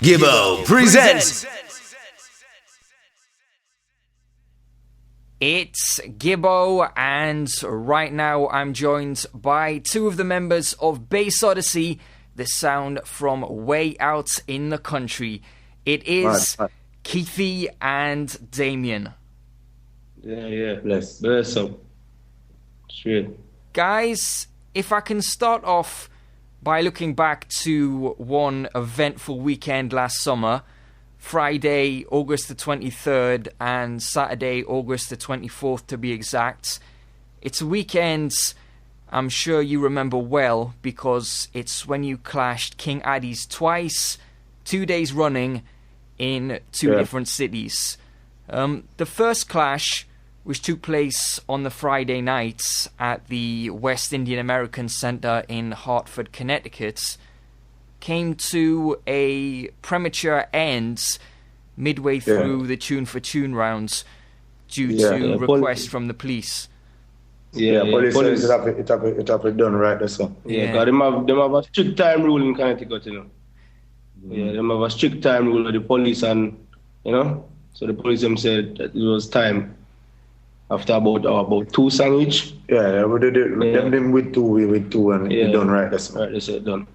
Gibbo presents. It's Gibbo, and right now I'm joined by two of the members of Bass Odyssey, the sound from way out in the country. It is Keithy and Damion. Yeah. Bless up. Straight. Guys, if I can start off by looking back to one eventful weekend last summer, Friday, August the 23rd, and Saturday, August the 24th to be exact. It's a weekend I'm sure you remember well, because it's when you clashed King Addies twice, 2 days running, in two different cities. The first clash, which took place on the Friday night at the West Indian American Center in Hartford, Connecticut, came to a premature end midway through the tune for tune rounds due to request from the police. Police said it have been done right, that's all. Because them have a strict time rule in Connecticut, you know. Them have a strict time rule of the police, and so the police them said that it was time after about 2 songs each. We did them with two, and it done right, that's all. Right, they said done.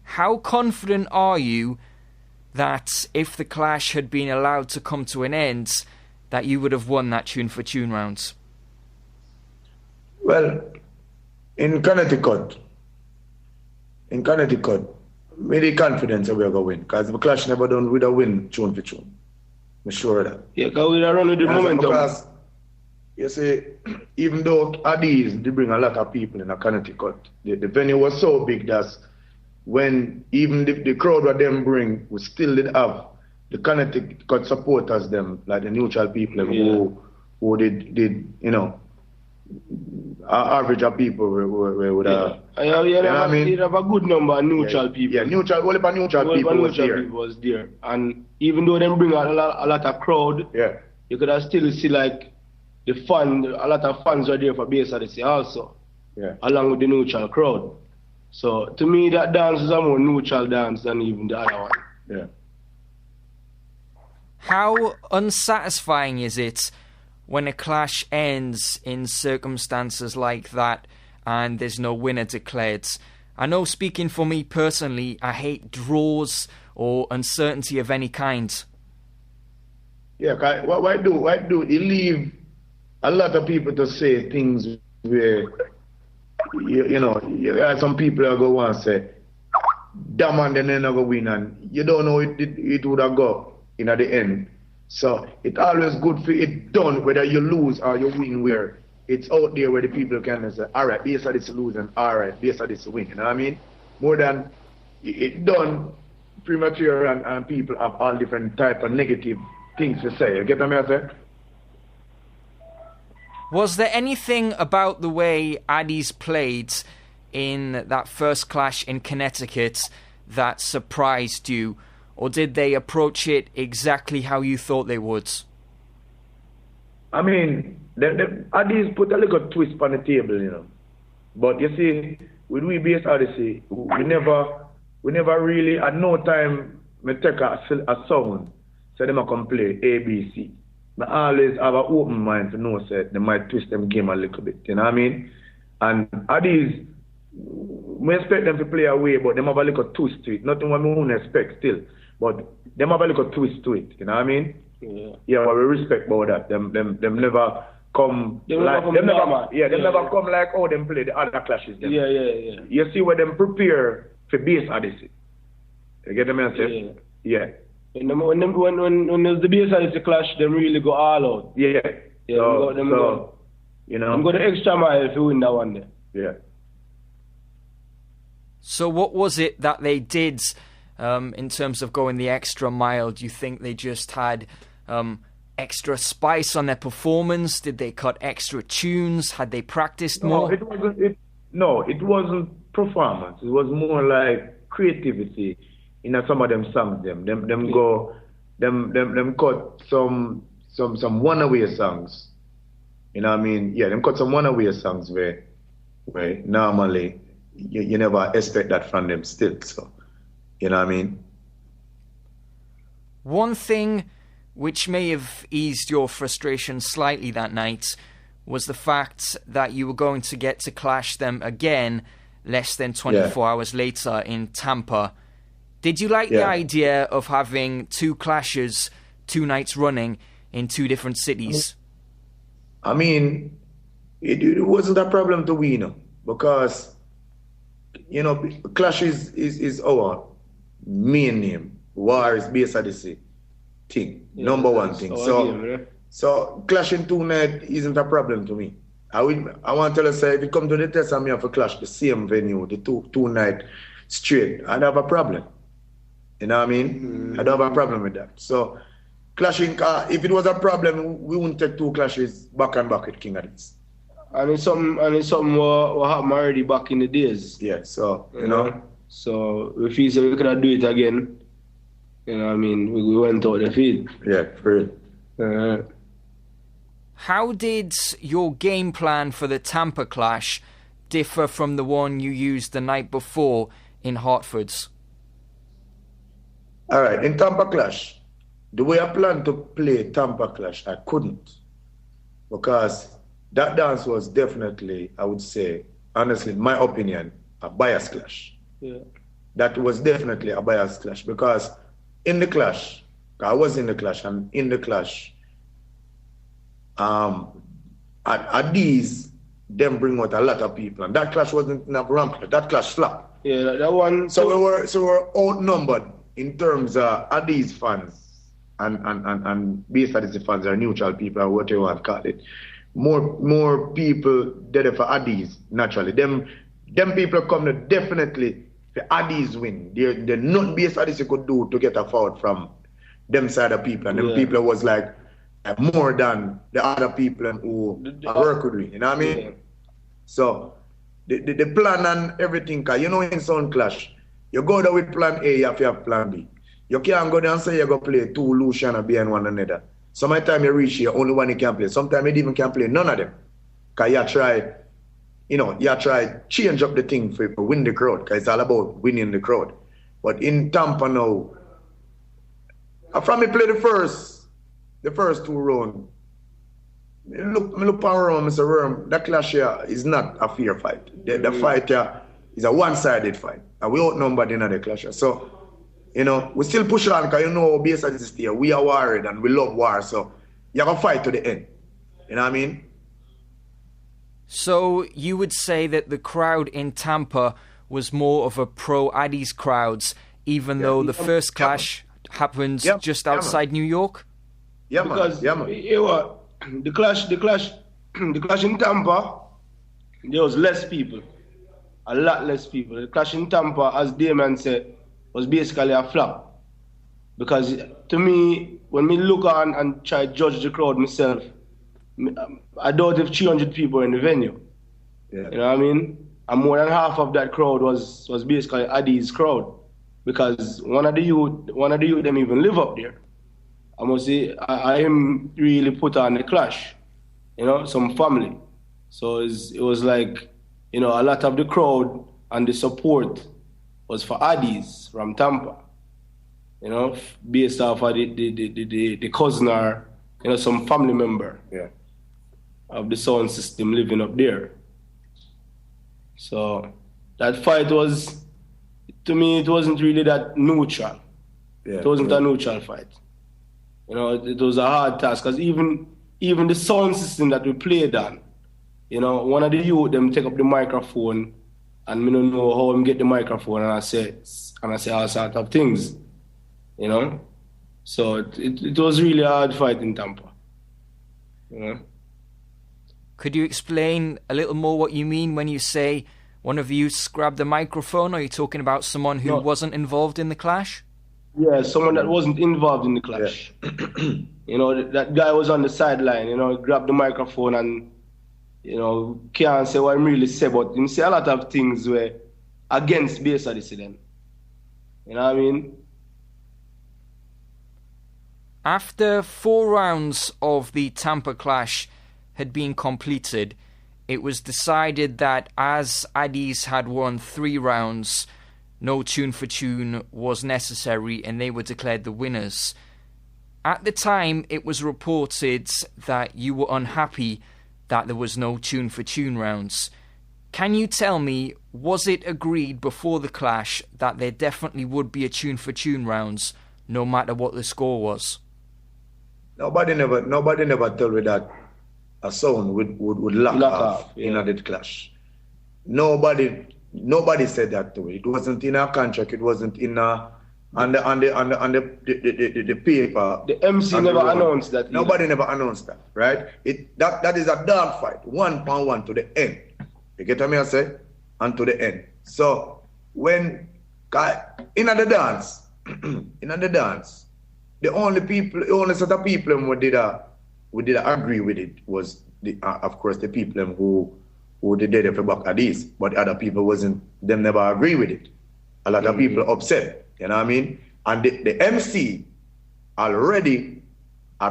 How confident are you that if the clash had been allowed to come to an end, that you would have won that tune for tune rounds? Well, in Connecticut, with the confidence that we're going to win, because the clash never done with a win tune for tune. I'm sure of that. Yeah, because we run with the momentum. Because, you see, even though Addies, they bring a lot of people in Connecticut, the venue was so big that when even the crowd that them bring, we still did have the Connecticut supporters, them, like the neutral people who did average of people would you have a good number of neutral people. Yeah, neutral people was there. And even though they bring a lot of crowd, you could have still see like a lot of fans are there for Bass Odyssey also, along with the neutral crowd. So to me, that dance is a more neutral dance than even the other one. Yeah. How unsatisfying is it when a clash ends in circumstances like that and there's no winner declared? I know, speaking for me personally, I hate draws or uncertainty of any kind. Yeah, why do you leave a lot of people to say things where you have some people that go and say, damn, and then they're not going to win, and you don't know it would have got in at the end. So it's always good for it done, whether you lose or you win, where it's out there where the people can say, all right, Bass Odyssey lose, and all right, Bass Odyssey win. You know what I mean? More than it done premature, and people have all different type of negative things to say. You get what I say? Was there anything about the way Addies played in that first clash in Connecticut that surprised you? Or did they approach it exactly how you thought they would? I mean, the Addies put a little twist on the table, But you see, with we Bass Odyssey, we never really, at no time, we take a sound, so they might come play A, B, C. I always have an open mind to know that they might twist them game a little bit, you know what I mean? And Addies, we expect them to play away, but they have a little twist to it. Nothing what we won't expect still, but they have a little twist to it, you know what I mean? Yeah, but we respect about that. Them never come never come like how them play the other clashes. Them. Yeah. You see where them prepare for Bass Odyssey. You get the message? Yeah. When there's the Bass Odyssey clash, they really go all out. Yeah. Them go the extra mile to win that one there. Yeah. So what was it that they did in terms of going the extra mile? Do you think they just had extra spice on their performance? Did they cut extra tunes? Had they practiced more? It wasn't performance. It was more like creativity in some of them songs. Them cut some one-away songs. You know what I mean? Yeah, them cut some one-away songs where normally you never expect that from them still. So, you know what I mean? One thing which may have eased your frustration slightly that night was the fact that you were going to get to clash them again less than 24 hours later in Tampa. Did you like the idea of having 2 clashes 2 nights running in 2 different cities? I mean, it wasn't a problem to we, because, Clash is our main name. War is Bass Odyssey thing, number one thing. So clashing 2 nights isn't a problem to me. I want to tell you, if you come to the test and me have to clash the same venue, the two night straight, I'd have a problem. You know what I mean? I don't have a problem with that. So clashing, if it was a problem, we wouldn't take 2 clashes back and back with King Addies. And it's something what happened already back in the days. Yeah, so, you know. So we feel so we could do it again. You know what I mean? We went out the field. Yeah, for real. How did your game plan for the Tampa clash differ from the one you used the night before in Hartford's? All right, in Tampa clash, the way I planned to play Tampa clash, I couldn't. Because that dance was definitely, I would say, honestly, in my opinion, a bias clash. Yeah. That was definitely a bias clash, because in the clash, I was in the clash, and in the clash, at these, them bring out a lot of people, and that clash wasn't in a ramp. That clash flopped. Yeah, that one. So we were outnumbered in terms of Addies fans and Bass Odyssey fans, or neutral people, or whatever you want to call it. More people there for Addies, naturally. Them people come to definitely the Addies win. There's nothing Bass Odyssey could do to get a fault from them side of people, and them people was like more than the other people who work with me. You know what I mean? Yeah. So the plan and everything, cause in Sound Clash, you go there with plan A, you have to have plan B. You can't go there and say you're going to play 2 Lucian and behind one another. Sometimes you reach here, only one you can play. Sometimes you even can't play none of them. Because you try change up the thing for win the crowd, because it's all about winning the crowd. But in Tampa now, after me play the first 2 rounds, I look around, Mr. Worm, that clash here is not a fair fight. The fight here is a one-sided fight. And we outnumbered in the clash. So, we still push on, because Bass Odyssey here, we are worried and we love war. So, you have to fight to the end. You know what I mean? So, you would say that the crowd in Tampa was more of a pro-Addies crowds, even though the first clash happened just outside New York? Yeah, because the clash in Tampa, there was less people. A lot less people. The clash in Tampa, as Damion said, was basically a flop. Because to me, when me look on and try to judge the crowd myself, I doubt if 300 people in the venue. Yeah. You know what I mean? And more than half of that crowd was basically Addies crowd. Because one of the youth them even live up there. I must say, I am really put on the clash. Some family. So it was like, a lot of the crowd and the support was for Addies from Tampa. Based off of the cousin or, some family member of the sound system living up there. So that fight was, to me, it wasn't really that neutral. Yeah, it wasn't a neutral fight. It was a hard task, because even the sound system that we played on, one of the youth, them take up the microphone, and me don't know how I'm get the microphone, and I say all sorts of things, So it was really a hard fight in Tampa. Could you explain a little more what you mean when you say one of the youths grabbed the microphone? Are you talking about someone who wasn't involved in the clash? Yeah, someone that wasn't involved in the clash. Yeah. That guy was on the sideline, grabbed the microphone and, can't say what I'm really say, but him say a lot of things were against Bass Odyssey then. You know what I mean? After 4 rounds of the Tampa clash had been completed, it was decided that as Addies had won 3 rounds, no tune for tune was necessary and they were declared the winners. At the time, it was reported that you were unhappy that there was no tune for tune rounds. Can you tell me, was it agreed before the clash that there definitely would be a tune for tune rounds, no matter what the score was? Nobody never told me that a sound would lock off in the clash. Nobody said that to me. It wasn't in our contract. It wasn't in on the paper. The MC never announced that. Nobody never announced that, right? That is a dog fight, 1-on-1 to the end. You get what I say? And to the end. So when in the dance, the only set of people who did agree with it was of course the people who did it for back at this, but other people them never agree with it. A lot of people upset. You know what I mean? And the MC already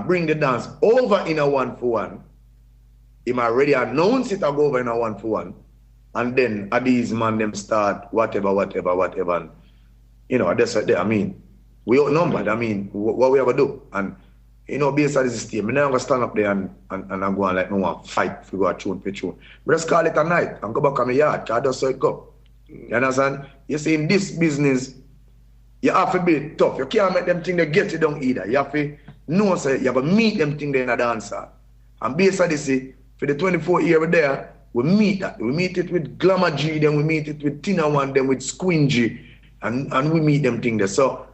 bring the dance over in a 1-for-1. Him already announced it go over in a 1-for-1. And then Addies man them start whatever. And, that's what I mean. We outnumbered. I mean, what we ever do? And, Bass Odyssey system, I'm not going to stand up there and go on like no one fight if we go a tune for tune. But just call it a night and go back on my yard. That's so it go. You understand? You see, in this business, you have to be tough. You can't make them think they get it down either. You have to know, say, you have to meet them think they in a dancer. And Bass Odyssey, for the 24 years we're there, we meet that. We meet it with Glamour G, then we meet it with Tina One, then with Squingy, and we meet them thing there. So,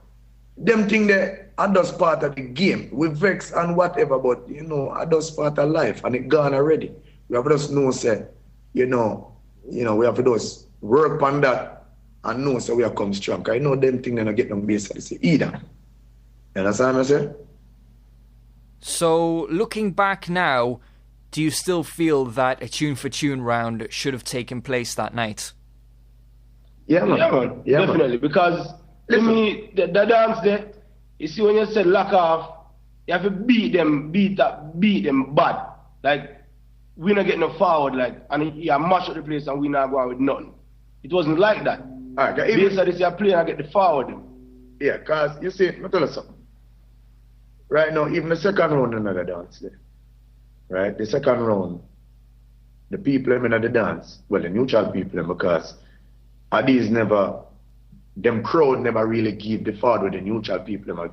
them thing there are just part of the game. We vex and whatever, but, are just part of life, and it gone already. We have to just know, say, we have to just work on that, and know so we are come strong. Because I know them things don't get them Bass Odyssey either. You understand what I say? So, looking back now, do you still feel that a tune for tune round should have taken place that night? Yeah, man. Definitely. Because to me, the dance there, you see when you say lock off, you have to beat them bad. Like, we not getting forward, and you mash up the place and we not going with nothing. It wasn't like that. All right, Bass Odyssey are playing and get the forward. Yeah, because you see, let me tell you something. Right now, even the second round another dance there. Right? The second round, the people in the dance, well, the neutral people, because Addies them crowd never really give the forward with the neutral people.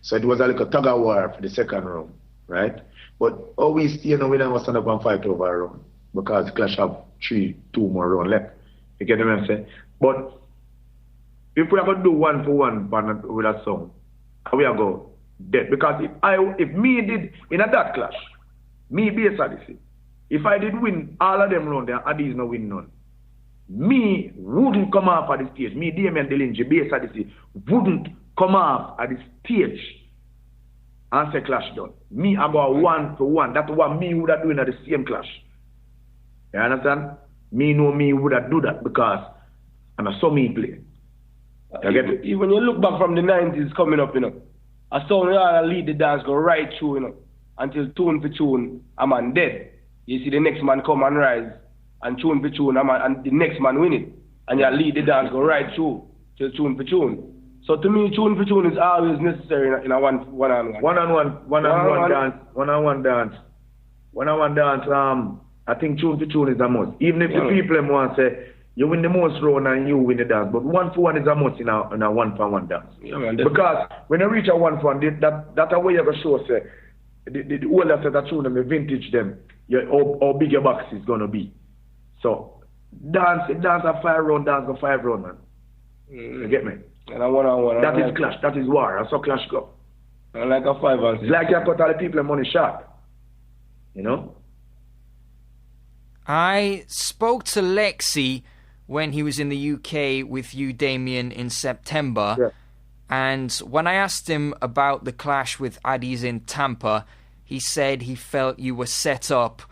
So it was like a tug of war for the second round, right? But always stay, we never stand up and fight over a round because the clash have 2 more rounds left. You get what I'm saying? But if we are going to do 1-for-1 with a song, we are going dead. Because if me did in that clash, me Bass Odyssey, if I did win all of them round there, Addies no win none. Me wouldn't come off at the stage. Me, Damion Delinge, Bass Odyssey wouldn't come off at the stage and say clash done. Me, I go 1-for-1. That's what me would have doing at the same clash. You understand? Me know me would have do that because I'm a so me play. Even when you look back from the 90s coming up, I saw I lead the dance go right through, until tune for tune, a man dead. You see the next man come and rise, and tune for tune, and the next man win it. And you lead the dance go right through till tune for tune. So to me, tune for tune is always necessary in a one-on-one. One-on-one dance, I think tune for tune is the most. Even if the people want to say, you win the most round and you win the dance, but 1-for-1 is a must in a 1-for-1 dance. Yeah, because when you reach a 1-for-1, that's a way you go show, say, the older set of tune them, the vintage them, how big your box is going to be. So, dance a 5-round, dance a 5-round, man. You get me? And a 1-on-1. That is clash, that is war, that's how clash go. And like a 5-on-6. It's like you cut all the people money short. I spoke to Lexi when he was in the UK with you, Damion, in September. Yeah. And when I asked him about the clash with Addies in Tampa, he said he felt you were set up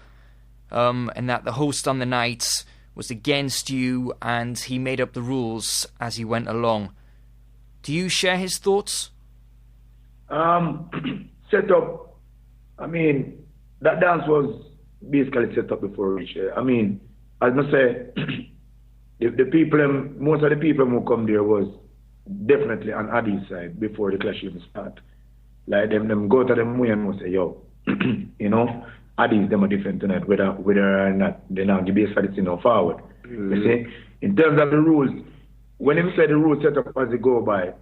and that the host on the night was against you and he made up the rules as he went along. Do you share his thoughts? Set up, I mean, that dance was basically set up before we reach. I mean, as I say, the people, most of the people who come there was definitely on Addies' side before the clash even start. Like them go to them way and say, yo, you know, Addies them are different tonight, whether or not they now give Bass Odyssey no forward. You see? In terms of the rules, when him said the rules set up as they go by,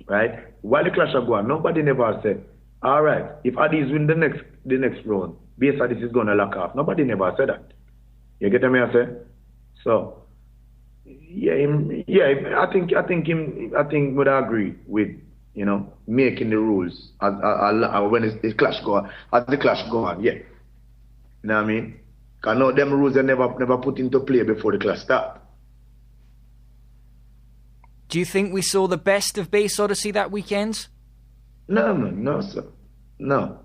right? While the clash are going, nobody never said, all right, if Addies win the next round, Bass Odyssey is gonna lock off. Nobody never said that. You get me? I say? So I think would agree with, you know, making the rules as when the clash go on, as the clash go on. Yeah, you know what I mean? Cause now them rules are never put into play before the clash start. Do you think we saw the best of Bass Odyssey that weekend? No, sir. No.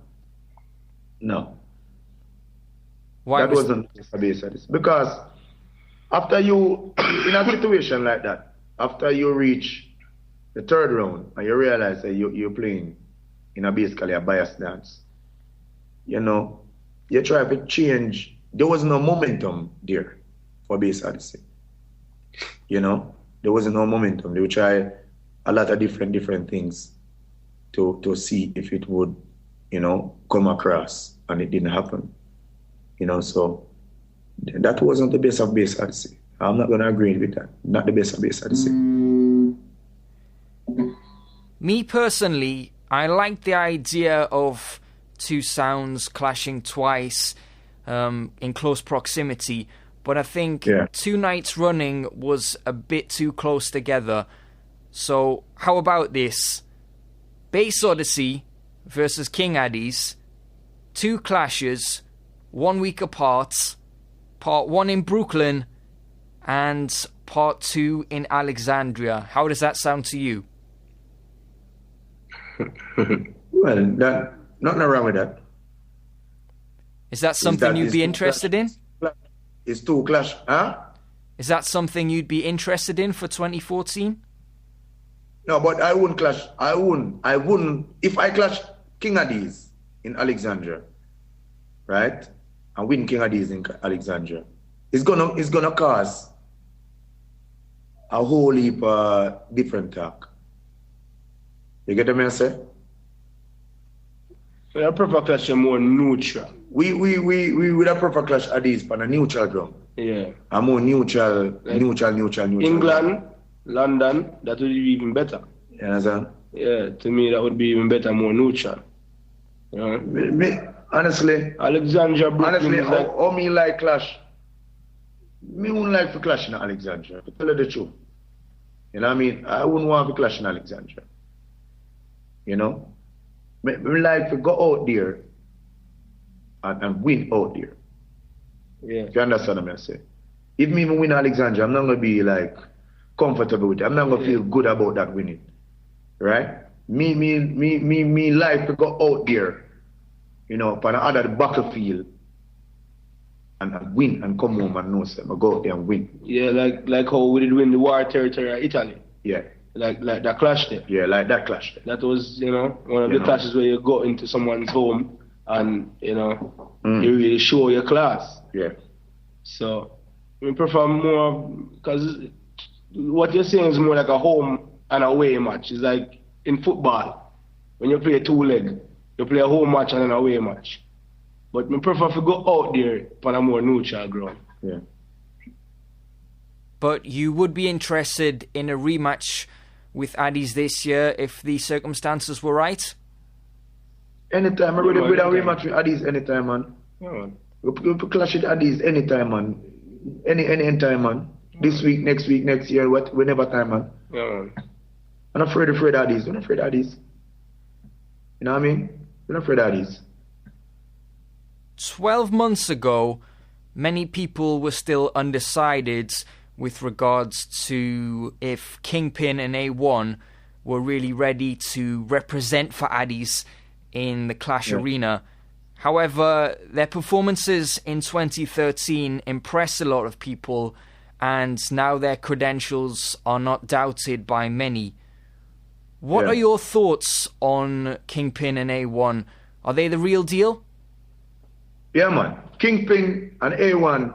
Why that wasn't a Bass Odyssey. Because after you, in a situation like that, after you reach the third round and you realize that you're playing in a basically a bias dance, you know, you try to change. There was no momentum there for Bass Odyssey. You know, there was no momentum. They would try a lot of different things to see if it would, you know, come across, and it didn't happen. You know, so that wasn't the best of Bass Odyssey. I'm not going to agree with that. Not the best of Bass Odyssey. Me personally, I like the idea of two sounds clashing twice in close proximity, but I think 2 nights running was a bit too close together. So how about this? Bass Odyssey versus King Addies, 2 clashes, 1 week apart, part 1 in Brooklyn and part 2 in Alexandria. How does that sound to you? Well, nothing wrong with that. Is that something you'd be interested in? It's 2 clash, huh? Is that something you'd be interested in for 2014? No, but I wouldn't clash. I wouldn't. If I clash King Addies in Alexandria, right, and win King Addies in Alexandria, it's gonna cause a whole heap different talk. You get what I say? I prefer clash more neutral. We would have prefer clash Addies on a neutral ground. Yeah. A more neutral. England, London, that would be even better. You understand? Yeah, to me that would be even better, more neutral. You know? Me, honestly, Alexandria, Brooklyn, how me like clash? Me wouldn't like to clash in Alexandria, to tell you the truth. You know what I mean? I wouldn't want to clash in Alexandria. You know? Me like to go out there and win out there. Yeah. You understand what I say? If me even win Alexandria, I'm not going to be like comfortable with it. I'm not going to feel good about that winning. Right? Me like to go out there, you know, on another battlefield and win and come home and know something. Go out there and win. Yeah, like how we did win the war territory of Italy. Yeah. Like that clash there. Yeah, like that clash there. That was, you know, one of the clashes where you go into someone's home and, you know, you really show your class. Yeah. So, we prefer more, because what you're saying is more like a home and away match. It's like in football, when you play 2-leg, you play a home match and an away match. But we prefer to go out there on a more neutral ground. Yeah. But you would be interested in a rematch with Addies this year if the circumstances were right? Anytime. I'm ready with a rematch with Addies anytime, man. Yeah. We clash with Addies anytime, man. Any time, man. This week, next year, whenever time, man. Yeah, man. I'm not afraid of Addies. We're not afraid of Addies. You know what I mean? We're not afraid of Addies. 12 months ago, many people were still undecided with regards to if Kingpin and A1 were really ready to represent for Addies in the Clash Arena. However, their performances in 2013 impressed a lot of people, and now their credentials are not doubted by many. What are your thoughts on Kingpin and A1? Are they the real deal? Yeah, man. Kingpin and A1,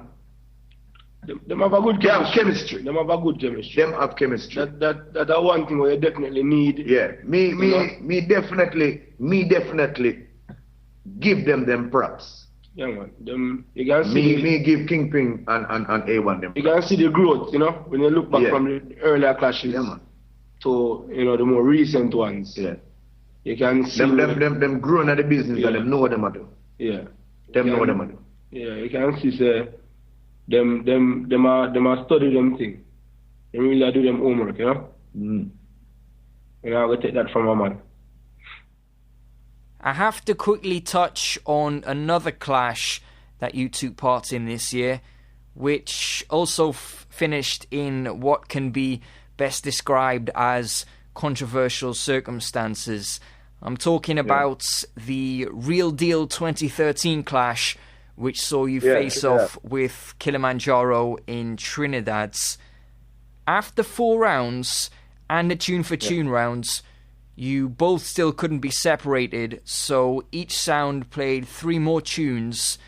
Them have a good chemistry. Them have a good chemistry. Them have chemistry. That one thing where you definitely need. Yeah. Me definitely give them props. Yeah, man. Them you can see me give Kingpin and A1 them. You can see the growth, when you look back from the earlier clashes to the more recent ones. Yeah. You can see them growing at the business and them know what them are doing. Yeah. Know what them are doing. Yeah, you can see them are study them thing. They really do them homework, I'm gonna take that from my man. I have to quickly touch on another clash that you took part in this year, which also finished in what can be best described as controversial circumstances. I'm talking about the Real Deal 2013 clash, which saw you face off with Killamanjaro in Trinidad. After 4 rounds and the tune-for-tune rounds, you both still couldn't be separated, so each sound played 3 more tunes,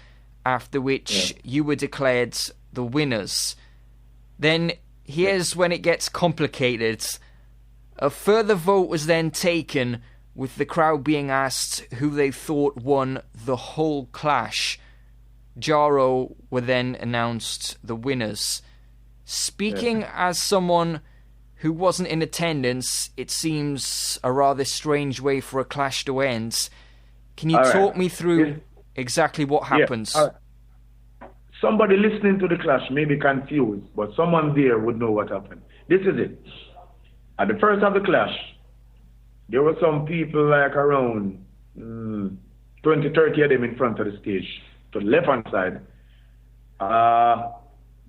after which you were declared the winners. Then here's when it gets complicated. A further vote was then taken, with the crowd being asked who they thought won the whole clash. Jaro were then announced the winners. Speaking as someone who wasn't in attendance, it seems a rather strange way for a clash to end. Can you talk me through exactly what happens? Somebody listening to the clash may be confused, but someone there would know what happened. This is it. At the first of the clash, there were some people like around 20, 30 of them in front of the stage, to the left-hand side.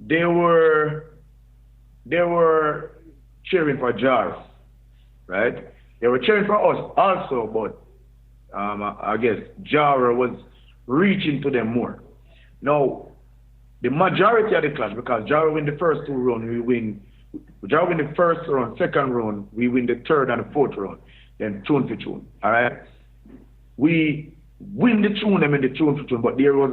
They were cheering for Jar, right? They were cheering for us also, but I guess Jar was reaching to them more. Now, the majority of the clash, because Jar win the first 2 rounds, Jar win the first round, second round, we win the third and the fourth round, then tune for tune, all right? We win the tune them in the tune for tune, but there was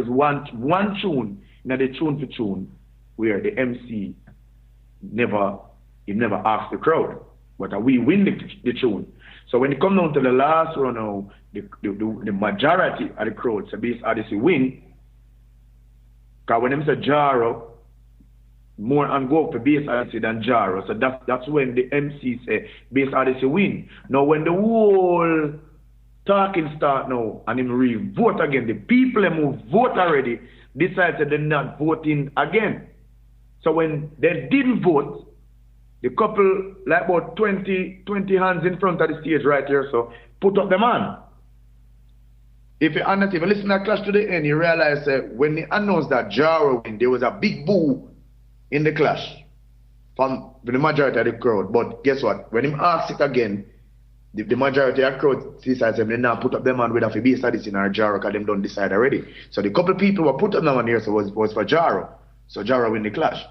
one tune in the tune for tune where the MC never asked the crowd, but we win the tune. So when it comes down to the last round now, the majority of the crowd, so Bass Odyssey win, because when them say Jaro, more and go for Bass Odyssey than Jaro, so that's when the MC say Bass Odyssey win. Now when the whole talking start now and him re-vote again, the people who vote already decide that they're not voting again. So when they didn't vote, the couple, like about 20 hands in front of the stage right here, so put up the man. If you listen to that clash to the end, you realize that when they announced that Jaro win, there was a big boo in the clash from the majority of the crowd. But guess what? When him asked it again, the majority of the crowd decides they now put up the man with a Bass Odyssey in our Jaro because them don't decide already. So the couple people who put up the man here so was for Jaro. So Jaro win the clash.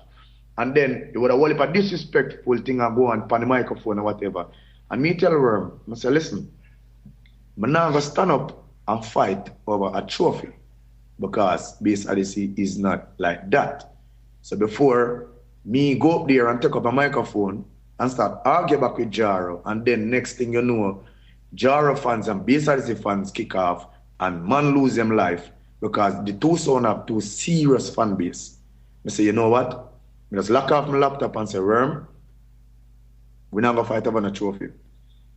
And then it would have walled up a disrespectful thing and go on the microphone or whatever. And me tell her, I say, listen, I'm not going to stand up and fight over a trophy because Bass Odyssey is not like that. So before me go up there and take up a microphone and start arguing back with Jaro, and then next thing you know, Jaro fans and Bass Odyssey fans kick off and man lose them life because the two sound have 2 serious fan base. I say, you know what? I just lock off my laptop and say, Worm, we're not going to fight over a trophy.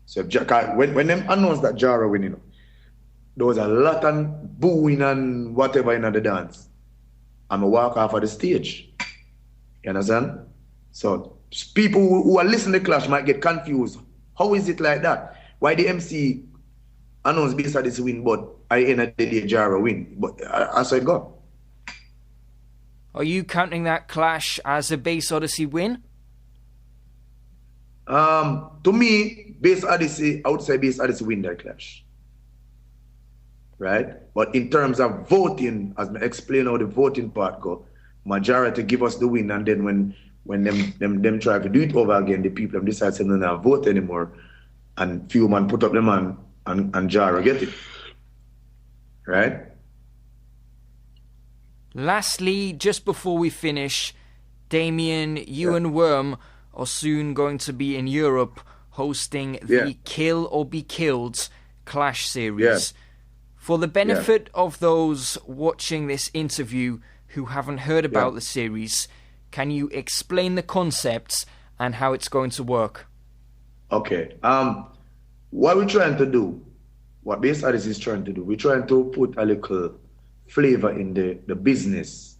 So when them announced that Jaro winning, there was a lot of booing and whatever in the dance. I'm going to walk off of the stage. You understand? So people who are listening to the clash might get confused. How is it like that? Why the MC announced Bass Odyssey win, but I end of the day Jaro win? But I said go. Are you counting that clash as a Bass Odyssey win? To me, Bass Odyssey, I would say Bass Odyssey win that clash. Right? But in terms of voting, as I explain how the voting part go, majority give us the win, and then when them try to do it over again, the people decide to not vote anymore, and few man put up the man and Jaro get it. Right? Lastly, just before we finish, Damion, you and Worm are soon going to be in Europe hosting the Kill or Be Killed Clash series. For the benefit of those watching this interview who haven't heard about the series, can you explain the concepts and how it's going to work? Okay. What we're trying to do, what Bass Odyssey is trying to do, we're trying to put a little flavor in the business.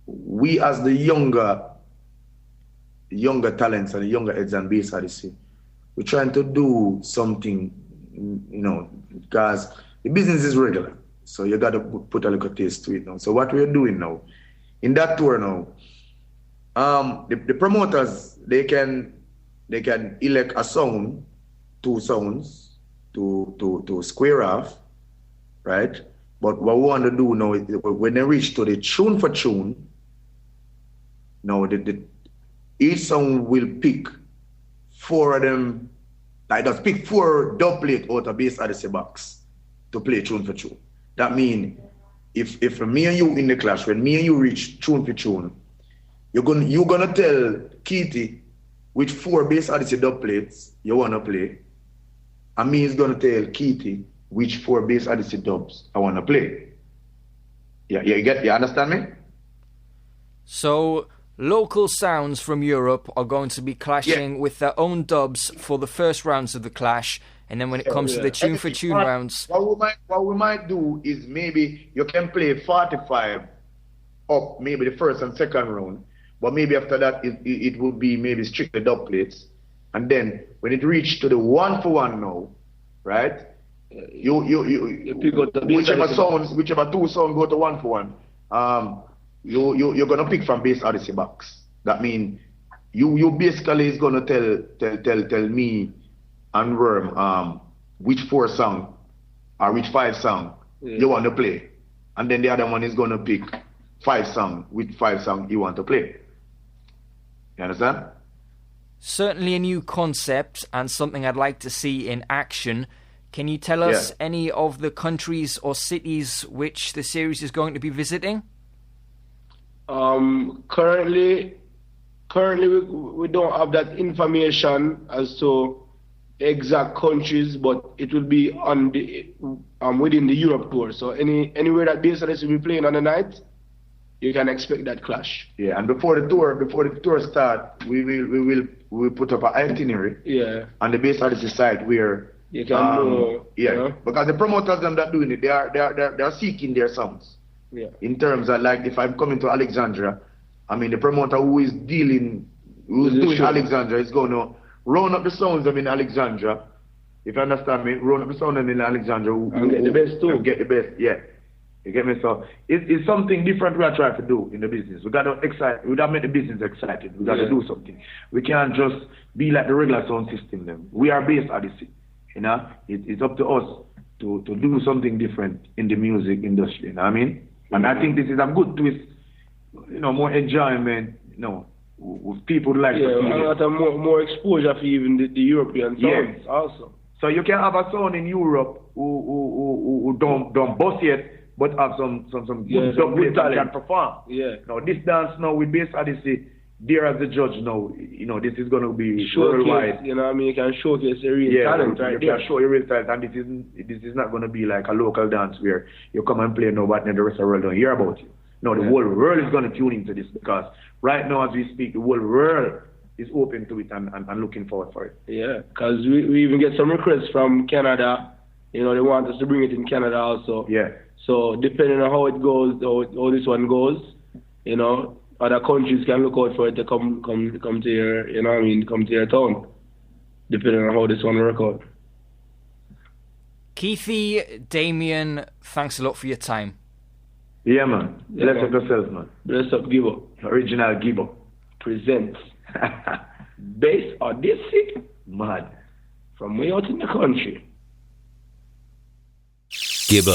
We as the younger talents and the younger heads and Bass Odyssey, we're trying to do something, because the business is regular. So you got to put a little taste to it now. So what we're doing now, in that tour now, the promoters, they can elect a sound, 2 sounds to square off, right? But what we want to do now is when they reach to the tune for tune, now each sound will pick 4 of them, like just pick 4 dub plate out of Bass Odyssey box to play tune for tune. That means if me and you in the clash, when me and you reach tune for tune, you're gonna tell Keithy which 4 Bass Odyssey dub plates you wanna play, and me is gonna tell Keithy which 4 Bass Odyssey dubs I wanna play. You understand me? So local sounds from Europe are going to be clashing with their own dubs for the first rounds of the clash, and then when it comes to the tune for tune rounds, what we might do is maybe you can play 45 up, maybe the first and second round, but maybe after that it would be maybe strictly dub plates, and then when it reaches to the 1-for-1 now, right? You pick up whichever 2 sounds go to 1-for-1. You're gonna pick from Bass Odyssey box. That means you basically is gonna tell me and Worm which 4 song or which 5 song you want to play, and then the other one is gonna pick 5 song which 5 song you want to play. You understand? Certainly a new concept and something I'd like to see in action. Can you tell us any of the countries or cities which the series is going to be visiting? Currently we don't have that information as to exact countries, but it will be on the within the Europe tour. So anywhere that Bass Odyssey will be playing on the night, you can expect that clash. Yeah, and before the tour start, we will put up an itinerary. Yeah. On the Bass Odyssey site where you can know. Yeah, because the promoters them that doing it, they are seeking their songs. Yeah. In terms of like if I'm coming to Alexandria, I mean the promoter who's doing Alexandria is going to round up the sounds in Alexandria. If you understand me, round up the sounds in Alexandria and get the best too. Get the best, yeah. You get me? So it's something different we are trying to do in the business. We gotta make the business excited. We gotta do something. We can't just be like the regular sound system them. We are Bass Odyssey. It's up to us to do something different in the music industry. You know what I mean? And I think this is a good twist, more enjoyment, with people like more exposure for even the European sounds also. So you can have a sound in Europe who don't bust yet, but have some good talent can perform. Yeah. Now this dance now with Bass Odyssey, there as the judge now, this is going to be worldwide. You know what I mean? You can showcase your real talent right there. You can show your real talent, and this is not going to be like a local dance where you come and play now, but then the rest of the world don't hear about you. No, the whole world is going to tune into this because right now as we speak, the whole world is open to it and looking forward for it. Yeah, because we even get some requests from Canada. They want us to bring it in Canada also. Yeah. So depending on how it goes, how this one goes, other countries can look out for it to come to your, come to your town, depending on how this one work out. Keithy, Damion, thanks a lot for your time. Yeah, man. Bless up yourself, man. Bless up, Gibbo. Original Gibbo. Presents Bass Odyssey. Mad. From way out in the country. Gibbo.